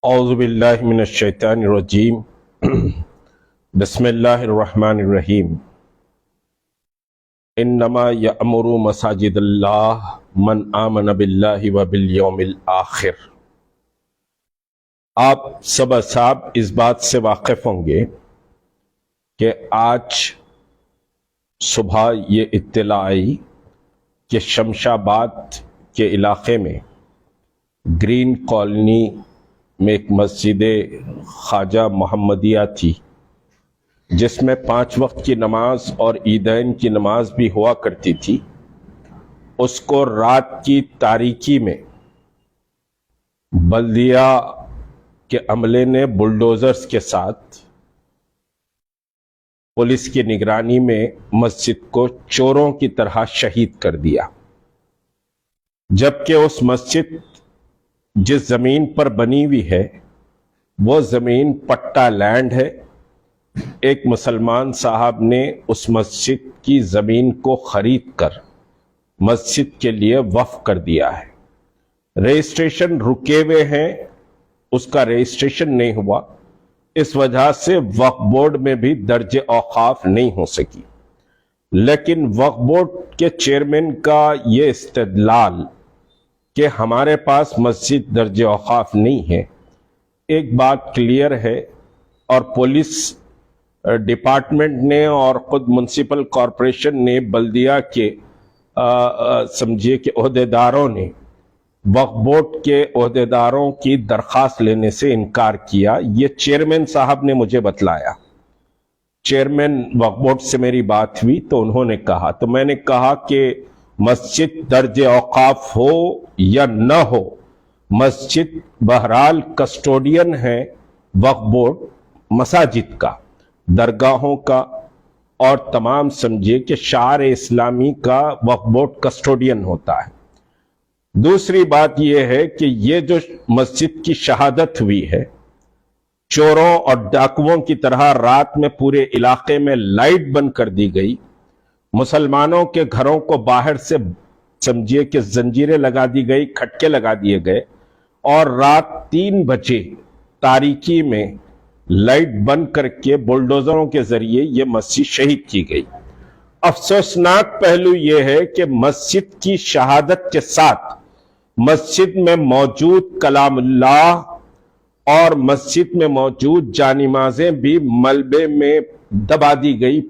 اعوذ باللہ من الشیطان الرجیم بسم اللہ الرحمن الرحیم انما یأمر مساجد اللہ من آمن باللہ وبالیوم الآخر۔ آپ سب اصحاب اس بات سے واقف ہوں گے کہ آج صبح یہ اطلاع آئی کہ شمشاباد کے علاقے میں گرین کالونی میں ایک مسجد خواجہ محمدیہ تھی جس میں 5 وقت کی نماز اور عیدین کی نماز بھی ہوا کرتی تھی۔ اس کو رات کی تاریکی میں بلدیہ کے عملے نے بلڈوزرز کے ساتھ پولیس کی نگرانی میں مسجد کو چوروں کی طرح شہید کر دیا، جبکہ اس مسجد جس زمین پر بنی ہوئی ہے وہ زمین پٹا لینڈ ہے۔ ایک مسلمان صاحب نے اس مسجد کی زمین کو خرید کر مسجد کے لیے وقف کر دیا ہے۔ رجسٹریشن رکے ہوئے ہیں، اس کا رجسٹریشن نہیں ہوا، اس وجہ سے وقف بورڈ میں بھی درج اوقاف نہیں ہو سکی۔ لیکن وقف بورڈ کے چیئرمین کا یہ استدلال کہ ہمارے پاس مسجد درج اوقاف نہیں ہے، ایک بات کلیئر ہے، اور پولیس ڈپارٹمنٹ نے اور خود میونسپل کارپوریشن نے بلدیہ کے سمجھیے کہ عہدیداروں نے وقف بورڈ کے عہدیداروں کی درخواست لینے سے انکار کیا۔ یہ چیئرمین صاحب نے مجھے بتلایا، چیئرمین وقف بورڈ سے میری بات ہوئی تو انہوں نے کہا، تو میں نے کہا کہ مسجد درج اوقاف ہو یا نہ ہو، مسجد بہرحال کسٹوڈین ہے وقف بورڈ مساجد کا، درگاہوں کا، اور تمام سمجھیے کہ شعائر اسلامی کا وقف بورڈ کسٹوڈین ہوتا ہے۔ دوسری بات یہ ہے کہ یہ جو مسجد کی شہادت ہوئی ہے، چوروں اور ڈاکوؤں کی طرح رات میں پورے علاقے میں لائٹ بند کر دی گئی، مسلمانوں کے گھروں کو باہر سے سمجھیے کہ زنجیریں لگا دی گئی، کھٹکے لگا دیے گئے، اور رات 3 بجے تاریکی میں لائٹ بند کر کے بلڈوزروں کے ذریعے یہ مسجد شہید کی گئی۔ افسوسناک پہلو یہ ہے کہ مسجد کی شہادت کے ساتھ مسجد میں موجود کلام اللہ اور مسجد میں موجود جانمازیں بھی ملبے میں دبا دی گئی،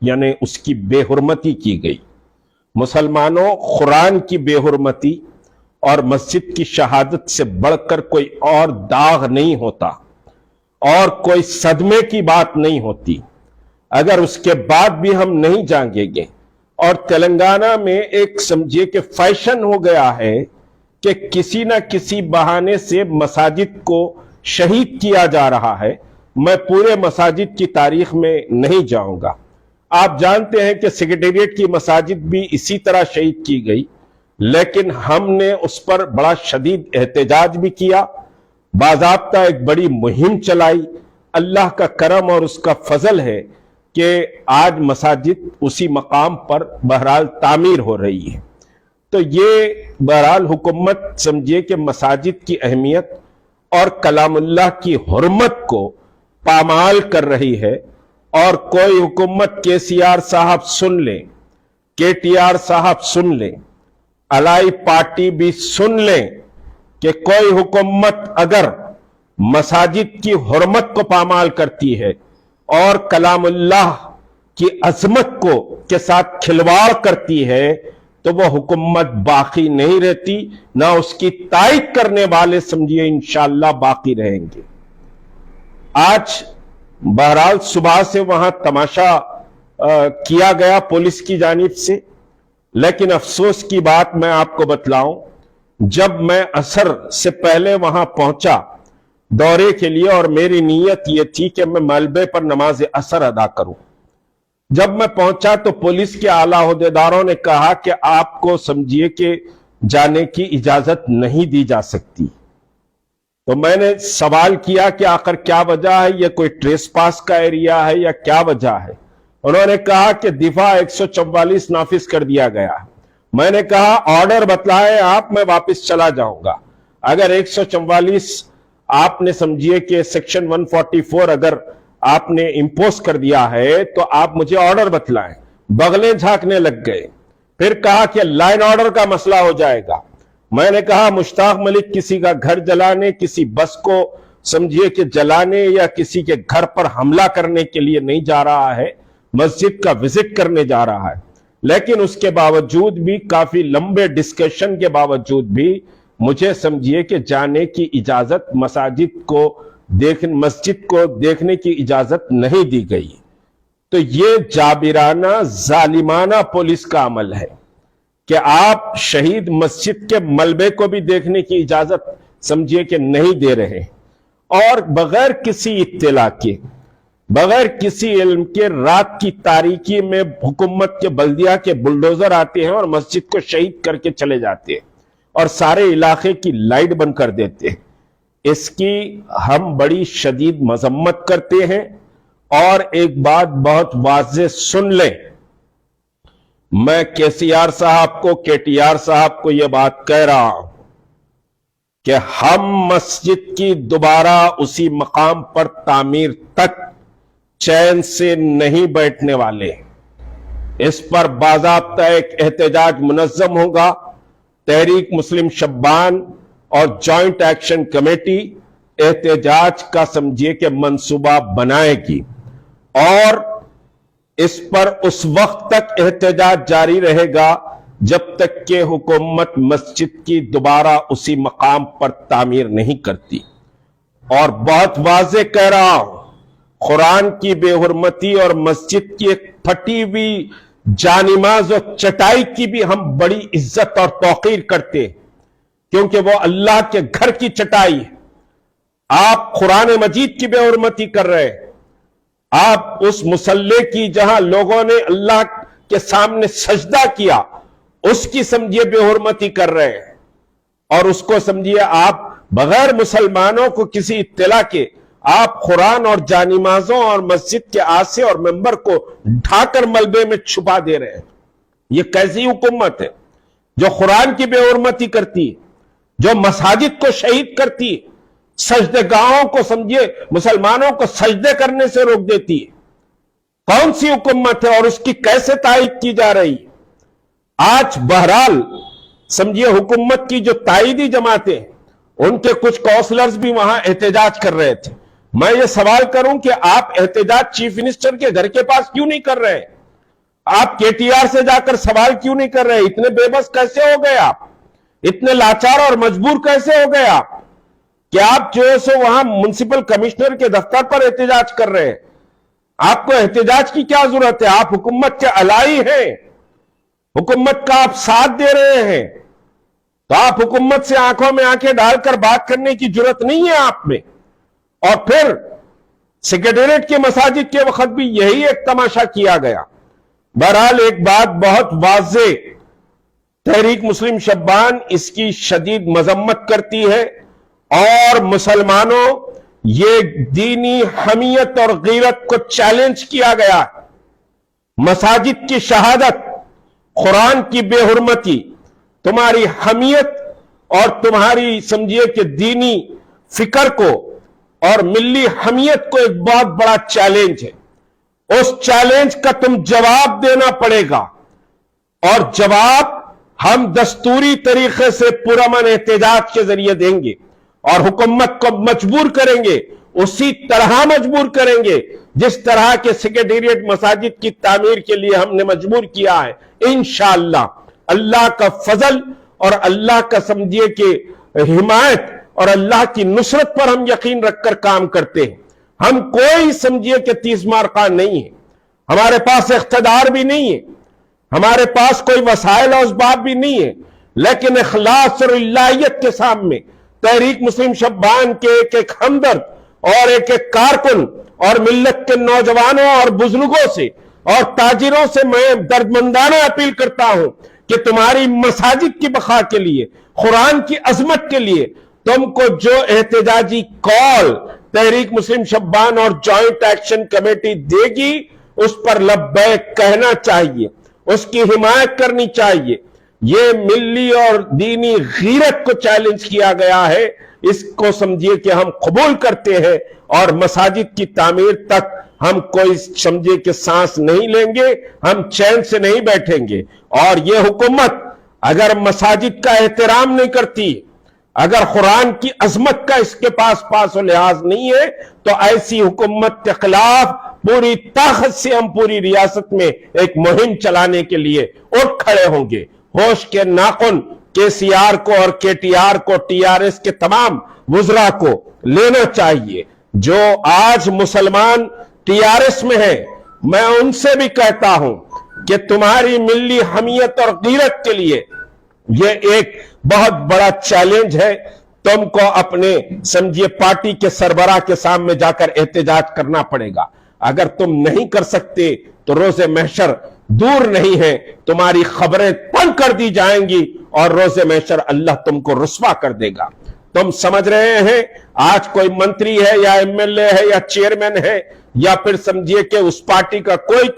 یعنی اس کی بے حرمتی کی گئی۔ مسلمانوں، قرآن کی بے حرمتی اور مسجد کی شہادت سے بڑھ کر کوئی اور داغ نہیں ہوتا اور کوئی صدمے کی بات نہیں ہوتی۔ اگر اس کے بعد بھی ہم نہیں جانگیں گے، اور تلنگانہ میں ایک سمجھیے کہ فیشن ہو گیا ہے کہ کسی نہ کسی بہانے سے مساجد کو شہید کیا جا رہا ہے، میں پورے مساجد کی تاریخ میں نہیں جاؤں گا۔ آپ جانتے ہیں کہ سیکریٹریٹ کی مساجد بھی اسی طرح شہید کی گئی، لیکن ہم نے اس پر بڑا شدید احتجاج بھی کیا، باضابطہ ایک بڑی مہم چلائی۔ اللہ کا کرم اور اس کا فضل ہے کہ آج مساجد اسی مقام پر بہرحال تعمیر ہو رہی ہے۔ تو یہ بہرحال حکومت سمجھیے کہ مساجد کی اہمیت اور کلام اللہ کی حرمت کو پامال کر رہی ہے، اور کوئی حکومت کے سی آر صاحب سن لیں، کے ٹی آر صاحب سن لیں، الائی پارٹی بھی سن لیں کہ کوئی حکومت اگر مساجد کی حرمت کو پامال کرتی ہے اور کلام اللہ کی عظمت کو کے ساتھ کھلواڑ کرتی ہے تو وہ حکومت باقی نہیں رہتی، نہ اس کی تائید کرنے والے سمجھیے انشاءاللہ باقی رہیں گے۔ آج بہرحال صبح سے وہاں تماشا کیا گیا پولیس کی جانب سے، لیکن افسوس کی بات میں آپ کو بتلاؤں، جب میں عصر سے پہلے وہاں پہنچا دورے کے لیے، اور میری نیت یہ تھی کہ میں ملبے پر نماز عصر ادا کروں، جب میں پہنچا تو پولیس کے اعلیٰ عہدیداروں نے کہا کہ آپ کو سمجھیے کہ جانے کی اجازت نہیں دی جا سکتی۔ تو میں نے سوال کیا کہ آخر کیا وجہ ہے، یہ کوئی ٹریس پاس کا ایریا ہے یا کیا وجہ ہے؟ انہوں نے کہا کہ دفعہ 144 نافذ کر دیا گیا ہے۔ میں نے کہا آرڈر بتلائے آپ، میں واپس چلا جاؤں گا۔ اگر 144 آپ نے سمجھیے کہ سیکشن 144 اگر آپ نے امپوز کر دیا ہے تو آپ مجھے آرڈر بتلائیں. بغلیں جھانکنے لگ گئے. پھر کہا کہ لائن آرڈر کا مسئلہ ہو جائے گا. میں نے کہا مشتاق ملک کسی کا گھر جلانے، کسی بس کو سمجھیے کہ جلانے یا کسی کے گھر پر حملہ کرنے کے لیے نہیں جا رہا ہے، مسجد کا وزٹ کرنے جا رہا ہے. لیکن اس کے باوجود بھی، کافی لمبے ڈسکشن کے باوجود بھی، مجھے سمجھیے کہ جانے کی اجازت مسجد کو دیکھنے کی اجازت نہیں دی گئی. تو یہ جابرانہ ظالمانہ پولیس کا عمل ہے کہ آپ شہید مسجد کے ملبے کو بھی دیکھنے کی اجازت سمجھیے کہ نہیں دے رہے، اور بغیر کسی اطلاع کے، بغیر کسی علم کے رات کی تاریکی میں حکومت کے بلدیہ کے بلڈوزر آتے ہیں اور مسجد کو شہید کر کے چلے جاتے ہیں اور سارے علاقے کی لائٹ بند کر دیتے ہیں. اس کی ہم بڑی شدید مذمت کرتے ہیں. اور ایک بات بہت واضح سن لیں، میں کے سی آر صاحب کو، کے ٹی آر صاحب کو یہ بات کہہ رہا ہوں کہ ہم مسجد کی دوبارہ اسی مقام پر تعمیر تک چین سے نہیں بیٹھنے والے. اس پر باضابطہ ایک احتجاج منظم ہوگا. تحریک مسلم شبان اور جوائنٹ ایکشن کمیٹی احتجاج کا سمجھیے کہ منصوبہ بنائے گی، اور اس پر اس وقت تک احتجاج جاری رہے گا جب تک کہ حکومت مسجد کی دوبارہ اسی مقام پر تعمیر نہیں کرتی. اور بہت واضح کہہ رہا ہوں، قرآن کی بے حرمتی اور مسجد کی ایک پھٹی ہوئی جانماز اور چٹائی کی بھی ہم بڑی عزت اور توقیر کرتے ہیں، کیونکہ وہ اللہ کے گھر کی چٹائی ہے. آپ قرآن مجید کی بے حرمتی کر رہے ہیں. آپ اس مصلی کی جہاں لوگوں نے اللہ کے سامنے سجدہ کیا، اس کی سمجھیے بے حرمتی کر رہے ہیں، اور اس کو سمجھیے آپ بغیر مسلمانوں کو کسی اطلاع کے آپ قرآن اور جانمازوں اور مسجد کے آسے اور ممبر کو ڈھا کر ملبے میں چھپا دے رہے ہیں. یہ کیسی حکومت ہے جو قرآن کی بے حرمتی کرتی ہے، جو مساجد کو شہید کرتی ہے، سجدگاہوں کو سمجھیے مسلمانوں کو سجدے کرنے سے روک دیتی ہے؟ کون سی حکومت ہے اور اس کی کیسے تائید کی جا رہی ہے؟ آج بہرحال سمجھیے حکومت کی جو تائیدی جماعتیں، ان کے کچھ کونسلرز بھی وہاں احتجاج کر رہے تھے. میں یہ سوال کروں کہ آپ احتجاج چیف منسٹر کے گھر کے پاس کیوں نہیں کر رہے؟ آپ کے ٹی آر سے جا کر سوال کیوں نہیں کر رہے؟ اتنے بے بس کیسے ہو گئے آپ؟ اتنے لاچار اور مجبور کیسے ہو گئے آپ کہ آپ جو ہے سو وہاں منسپل کمشنر کے دفتر پر احتجاج کر رہے ہیں؟ آپ کو احتجاج کی کیا ضرورت ہے؟ آپ حکومت کے الائی ہیں، حکومت کا آپ ساتھ دے رہے ہیں، تو آپ حکومت سے آنکھوں میں آنکھیں ڈال کر بات کرنے کی جرات نہیں ہے آپ میں. اور پھر سیکریٹریٹ کے مساجد کے وقت بھی یہی ایک تماشا کیا گیا. بہرحال ایک بات بہت واضح، تحریک مسلم شبان اس کی شدید مذمت کرتی ہے، اور مسلمانوں یہ دینی حمیت اور غیرت کو چیلنج کیا گیا. مساجد کی شہادت، قرآن کی بے حرمتی، تمہاری حمیت اور تمہاری سمجھیے کہ دینی فکر کو اور ملی حمیت کو ایک بہت بڑا چیلنج ہے. اس چیلنج کا تم جواب دینا پڑے گا، اور جواب ہم دستوری طریقے سے پرامن احتجاج کے ذریعے دیں گے، اور حکومت کو مجبور کریں گے، اسی طرح مجبور کریں گے جس طرح کے سیکریٹریٹ مساجد کی تعمیر کے لیے ہم نے مجبور کیا ہے. انشاءاللہ اللہ کا فضل اور اللہ کا سمجھیے کہ حمایت اور اللہ کی نصرت پر ہم یقین رکھ کر کام کرتے ہیں. ہم کوئی سمجھیے کہ تیز مار خان نہیں ہے، ہمارے پاس اقتدار بھی نہیں ہے، ہمارے پاس کوئی وسائل و اسباب بھی نہیں ہے، لیکن اخلاص اور اللہیت کے سامنے تحریک مسلم شبان کے ایک ایک ہمدرد اور ایک ایک کارکن اور ملت کے نوجوانوں اور بزرگوں سے اور تاجروں سے میں دردمندانہ اپیل کرتا ہوں کہ تمہاری مساجد کی بقا کے لیے، قرآن کی عظمت کے لیے تم کو جو احتجاجی کال تحریک مسلم شبان اور جوائنٹ ایکشن کمیٹی دے گی، اس پر لبیک کہنا چاہیے، اس کی حمایت کرنی چاہیے. یہ ملی اور دینی غیرت کو چیلنج کیا گیا ہے، اس کو سمجھیے کہ ہم قبول کرتے ہیں، اور مساجد کی تعمیر تک ہم کوئی سمجھے کہ سانس نہیں لیں گے، ہم چین سے نہیں بیٹھیں گے۔ اور یہ حکومت اگر مساجد کا احترام نہیں کرتی، اگر قرآن کی عظمت کا اس کے پاس و لحاظ نہیں ہے، تو ایسی حکومت کے خلاف پوری طاقت سے ہم پوری ریاست میں ایک مہم چلانے کے لیے اٹھ کھڑے ہوں گے۔ ہوش کے ناخن کے سی آر کو اور کے ٹی آر کو، ٹی آر ایس کے تمام وزراء کو لینا چاہیے۔ جو آج مسلمان ٹی آر ایس میں ہیں، میں ان سے بھی کہتا ہوں کہ تمہاری ملی حمیت اور غیرت کے لیے یہ ایک بہت بڑا چیلنج ہے۔ تم کو اپنے سمجھیے پارٹی کے سربراہ کے سامنے جا کر احتجاج کرنا پڑے گا۔ اگر تم نہیں کر سکتے تو روز محشر دور نہیں ہے، تمہاری خبریں بند کر دی جائیں گی اور روز محشر اللہ تم کو رسوا کر دے گا۔ تم سمجھ رہے ہیں آج کوئی منتری ہے یا ایم ایل اے ہے یا چیئرمین ہے یا پھر سمجھیے کہ اس پارٹی کا کوئی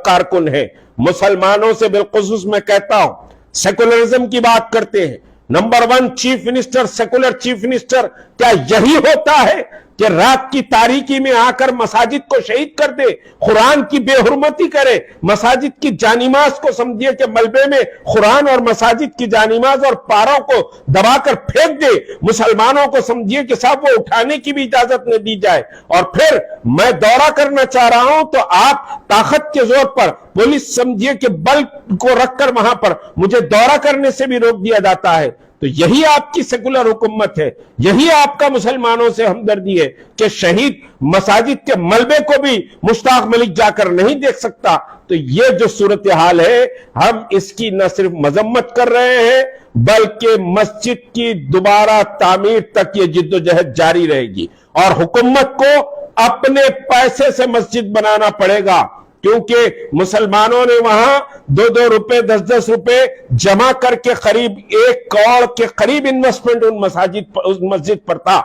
کارکن ہے، مسلمانوں سے بالخصوص میں کہتا ہوں، سیکولرزم کی بات کرتے ہیں، number 1 chief minister, secular chief minister کیا یہی ہوتا ہے کہ رات کی تاریکی میں آ کر مساجد کو شہید کر دے، قرآن کی بے حرمتی کرے، مساجد کی جانماز کو سمجھیے کہ ملبے میں قرآن اور مساجد کی جانماز اور پاروں کو دبا کر پھینک دے، مسلمانوں کو سمجھیے کہ صاحب وہ اٹھانے کی بھی اجازت نہ دی جائے، اور پھر میں دورہ کرنا چاہ رہا ہوں تو آپ طاقت کے زور پر پولیس سمجھیے کہ بل کو رکھ کر وہاں پر مجھے دورہ کرنے سے بھی روک دیا جاتا ہے۔ تو یہی آپ کی سیکولر حکومت ہے، یہی آپ کا مسلمانوں سے ہمدردی ہے کہ شہید مساجد کے ملبے کو بھی مشتاق ملک جا کر نہیں دیکھ سکتا۔ تو یہ جو صورتحال ہے، ہم اس کی نہ صرف مذمت کر رہے ہیں بلکہ مسجد کی دوبارہ تعمیر تک یہ جد و جہد جاری رہے گی، اور حکومت کو اپنے پیسے سے مسجد بنانا پڑے گا، کیونکہ مسلمانوں نے وہاں 2 روپے 10 روپے جمع کر کے قریب 1 کروڑ کے قریب انویسٹمنٹ اس مسجد پر تھا۔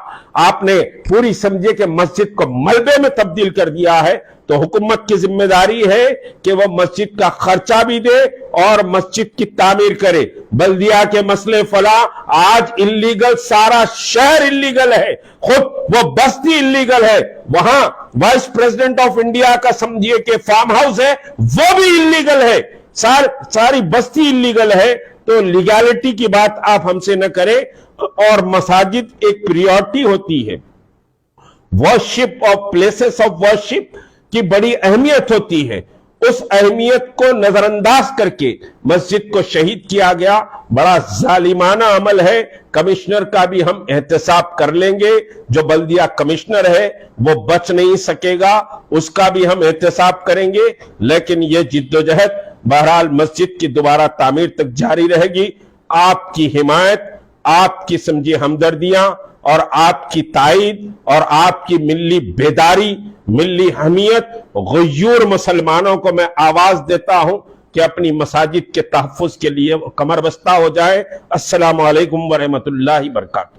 آپ نے پوری سمجھے کہ مسجد کو ملبے میں تبدیل کر دیا ہے، تو حکومت کی ذمہ داری ہے کہ وہ مسجد کا خرچہ بھی دے اور مسجد کی تعمیر کرے۔ بلدیہ کے مسئلے فلاں آج انلیگل، سارا شہر انلیگل ہے، خود وہ بستی انلیگل ہے، وہاں وائس پریزیڈنٹ آف انڈیا کا سمجھیے کہ فارم ہاؤس ہے وہ بھی انلیگل ہے، ساری بستی انلیگل ہے۔ تو لیگالٹی کی بات آپ ہم سے نہ کریں، اور مساجد ایک پریورٹی ہوتی ہے، ورشپ اور پلیسز آف ورشپ کی بڑی اہمیت ہوتی ہے، اس اہمیت کو نظر انداز کر کے مسجد کو شہید کیا گیا، بڑا ظالمانہ عمل ہے۔ کمشنر کا بھی ہم احتساب کر لیں گے، جو بلدیہ کمشنر ہے وہ بچ نہیں سکے گا، اس کا بھی ہم احتساب کریں گے، لیکن یہ جد و جہد بہرحال مسجد کی دوبارہ تعمیر تک جاری رہے گی۔ آپ کی حمایت، آپ کی سمجھی ہمدردیاں اور آپ کی تائید اور آپ کی ملی بیداری، ملی حمیت غیور مسلمانوں کو میں آواز دیتا ہوں کہ اپنی مساجد کے تحفظ کے لیے کمر بستہ ہو جائے۔ السلام علیکم ورحمۃ اللہ وبرکاتہ۔